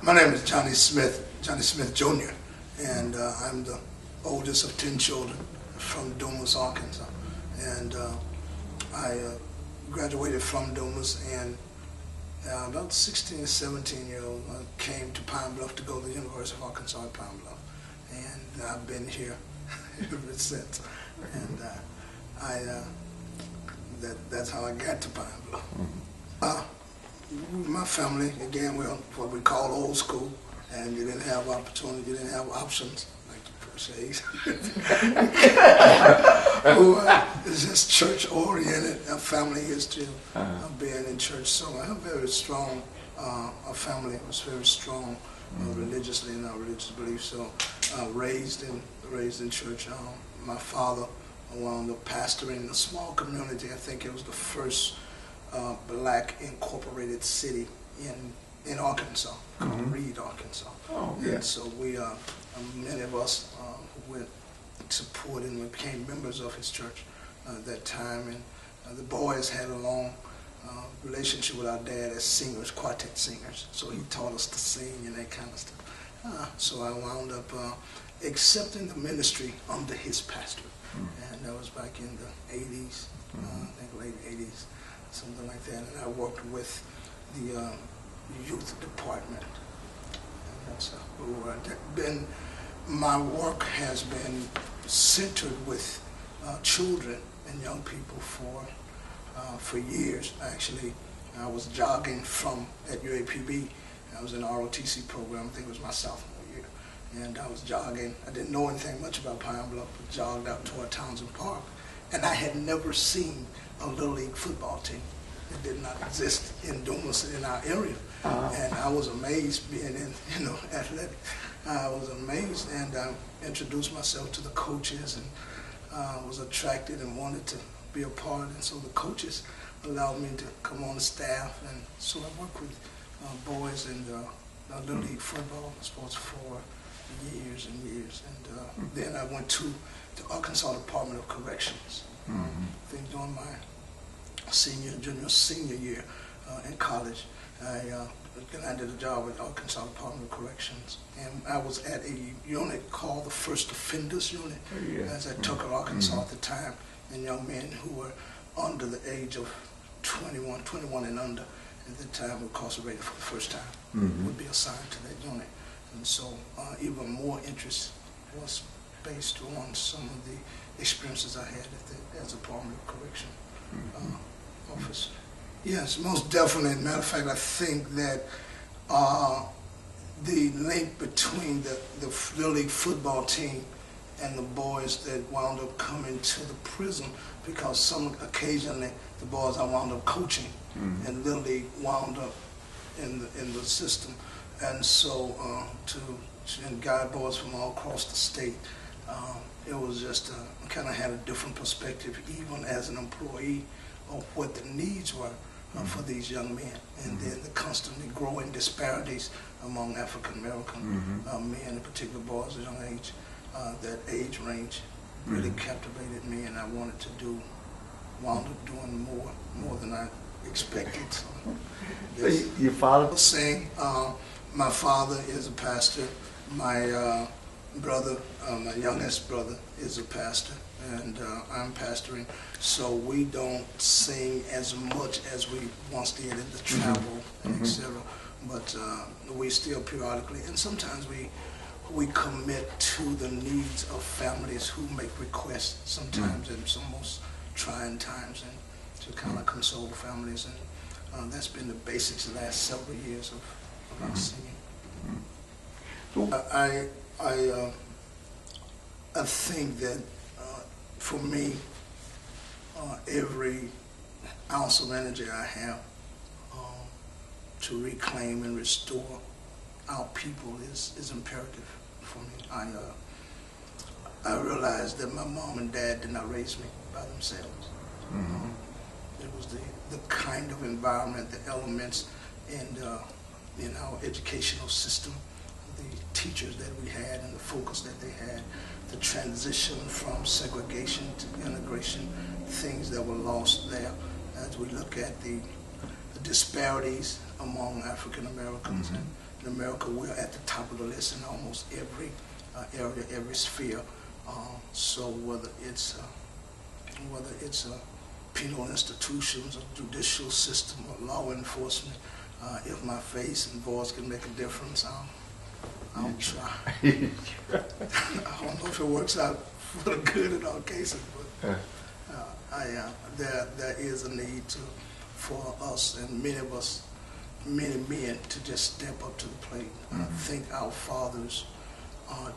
My name is Johnny Smith Jr., and I'm the oldest of 10 children from Dumas, Arkansas. And I graduated from Dumas, and about 16 or 17 years old, I came to Pine Bluff to go to the University of Arkansas at Pine Bluff. And I've been here ever since. And that's how I got to Pine Bluff. My family, again, we're what we call old school, and you didn't have opportunity, you didn't have options, like the first age. Who is just church-oriented, a family history of being in church. So I have very strong, our family was very strong religiously in our religious beliefs. So raised in church. My father wound up pastoring a small community. I think it was the first black incorporated city in Arkansas, called Reed, Arkansas. Oh, yeah. And so we, many of us went supported and became members of his church at that time. And the boys had a long relationship with our dad as singers, quartet singers. So he taught us to sing and that kind of stuff. So I wound up accepting the ministry under his pastor. And that was back in the 80s, I think late 80s. Something like that, and I worked with the youth department. And that's my work has been centered with children and young people for years. Actually, I was jogging at UAPB. I was in the ROTC program. I think it was my sophomore year, and I was jogging. I didn't know anything much about Pine Bluff, but jogged out toward Townsend Park, and I had never seen a Little League football team. It did not exist in Dumas, in our area. And I was amazed being in, athletic. I was amazed, and introduced myself to the coaches, and was attracted and wanted to be a part. And so the coaches allowed me to come on the staff, and so I worked with boys in Little League football, sports for years and years. And then I went to the Arkansas Department of Corrections. I think during my senior year in college, I did a job with Arkansas Department of Corrections, and I was at a unit called the First Offenders Unit. As at Tucker, Arkansas at the time, and young men who were under the age of 21 and under at the time were incarcerated for the first time, would be assigned to that unit. And so even more interest was based on some of the experiences I had as a Department of Correction officer. Yes, most definitely. As a matter of fact, I think that the link between the Little League football team and the boys that wound up coming to the prison, because occasionally the boys I wound up coaching and Little League wound up in the system, and so to guide boys from all across the state. It was just kind of had a different perspective, even as an employee, of what the needs were for these young men, and then the constantly growing disparities among African American men, in particular boys at young age. That age range really captivated me, and I wanted to wound up doing more than I expected. So your father? Saying, my father is a pastor. My brother, my youngest brother, is a pastor, and I'm pastoring. So we don't sing as much as we once did in the travel, etc. But we still periodically, and sometimes we commit to the needs of families who make requests. Sometimes in some most trying times, and to kind of console families, and that's been the basics the last several years of our singing. I think that for me, every ounce of energy I have to reclaim and restore our people is imperative for me. I realized that my mom and dad did not raise me by themselves. It was the kind of environment, the elements in our educational system, the teachers that we had and the focus that they had, the transition from segregation to integration, things that were lost there as we look at the disparities among African Americans. in America, we're at the top of the list in almost every area, every sphere. So whether it's penal institutions, a judicial system, or law enforcement, if my face and voice can make a difference, I'll try. I don't know if it works out for the good in all cases, but there is a need for us and many men to just step up to the plate. I think our fathers,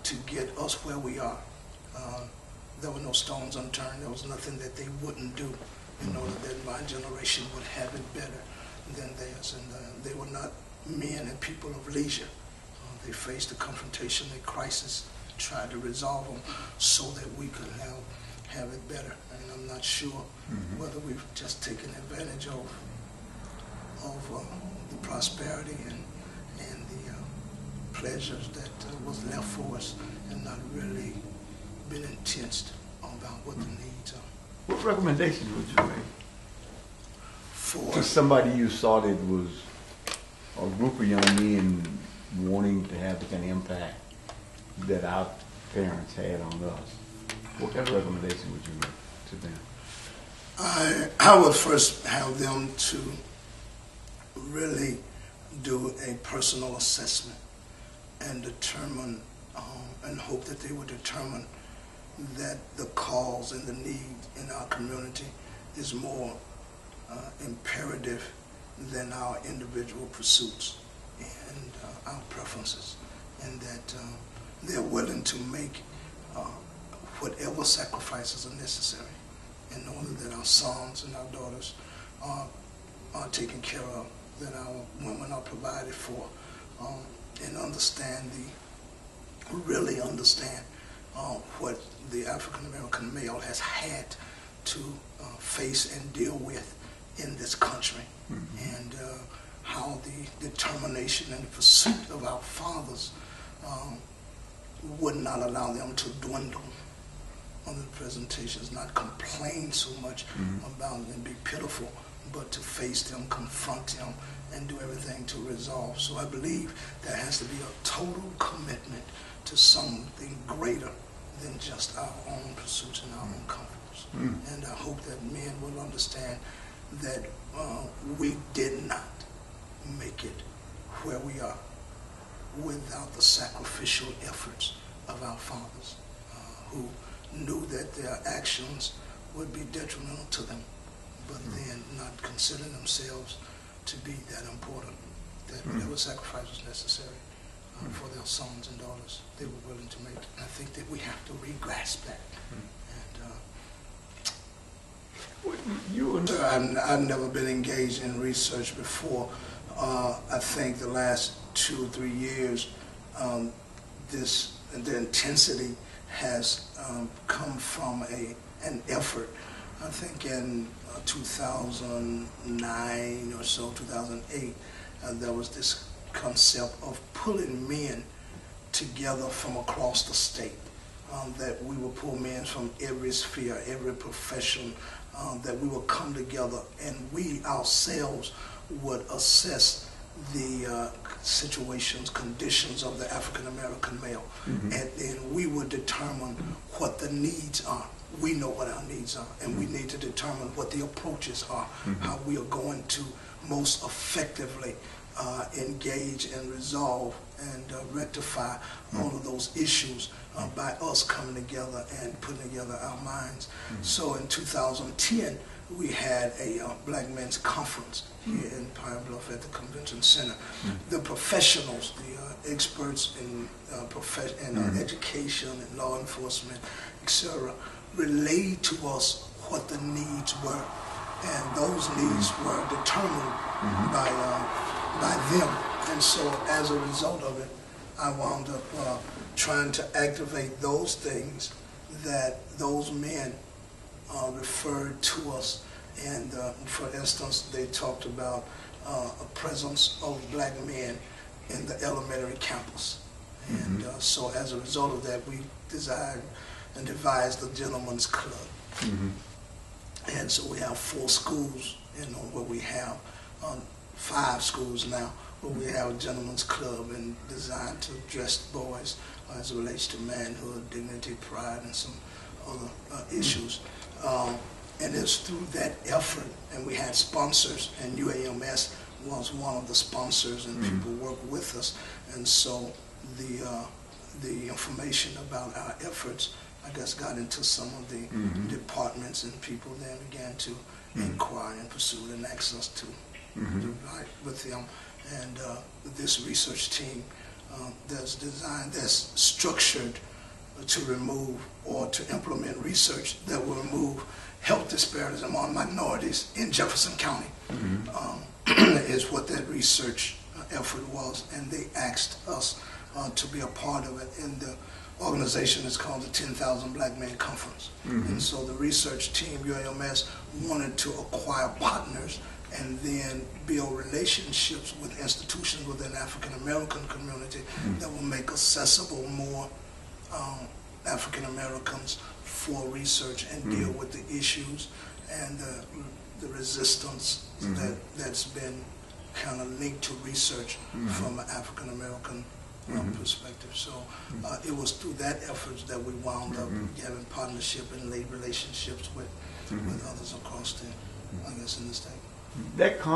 to get us where we are, there were no stones unturned. There was nothing that they wouldn't do in order that my generation would have it better than theirs. And they were not men and people of leisure. They faced the confrontation, a crisis, tried to resolve them so that we could have it better. And I'm not sure whether we've just taken advantage of the prosperity and the pleasures that was left for us, and not really been intense about what the needs are. What recommendations would you make For to somebody you saw that was a group of young men wanting to have the kind of impact that our parents had on us? What kind of recommendation would you make to them? I would first have them to really do a personal assessment and determine and hope that they would determine that the cause and the need in our community is more imperative than our individual pursuits and our preferences, and that they're willing to make whatever sacrifices are necessary in order that our sons and our daughters are taken care of, that our women are provided for, and really understand what the African American male has had to face and deal with in this country, and how the determination and the pursuit of our fathers would not allow them to dwindle on the presentations, not complain so much about them and be pitiful, but to face them, confront them, and do everything to resolve. So I believe there has to be a total commitment to something greater than just our own pursuits and our own comforts. And I hope that men will understand that we did not make it where we are without the sacrificial efforts of our fathers, who knew that their actions would be detrimental to them, but then not consider themselves to be that important, that whatever sacrifice was necessary for their sons and daughters, they were willing to make. And I think that we have to re-grasp that. And I've never been engaged in research before. I think the last 2 or 3 years, the intensity has come from an effort. I think in 2009 or so, 2008, there was this concept of pulling men together from across the state, that we would pull men from every sphere, every profession, that we would come together and we ourselves would assess the situations, conditions of the African American male, and then we would determine what the needs are. We know what our needs are, and we need to determine what the approaches are, how we are going to most effectively engage and resolve and rectify all of those issues by us coming together and putting together our minds. So in 2010, we had a Black Men's Conference here in Pine Bluff at the Convention Center. The professionals, the experts in education and law enforcement, etc., relayed to us what the needs were, and those needs were determined by them. And so as a result of it, I wound up trying to activate those things that those men referred to us. And for instance, they talked about a presence of Black men in the elementary campus. And so as a result of that, we designed and devised the Gentlemen's Club. And so we have 4 schools, where we have 5 schools now, but we have a gentleman's club and designed to address boys as it relates to manhood, dignity, pride, and some other issues. And it's through that effort, and we had sponsors, and UAMS was one of the sponsors, and people worked with us, and so the information about our efforts, I guess, got into some of the departments, and people then began to inquire and pursue and ask us to write with them. And this research team that's structured to remove or to implement research that will remove health disparities among minorities in Jefferson County is what that research effort was, and they asked us to be a part of it. And the organization is called the 10,000 Black Men Conference. And so the research team, UAMS, wanted to acquire partners and then build relationships with institutions within the African American community that will make accessible more African Americans for research and deal with the issues and the resistance that's been kind of linked to research from an African American perspective. So it was through that effort that we wound up having partnership and laid relationships with others across the, I guess, in the state. That conference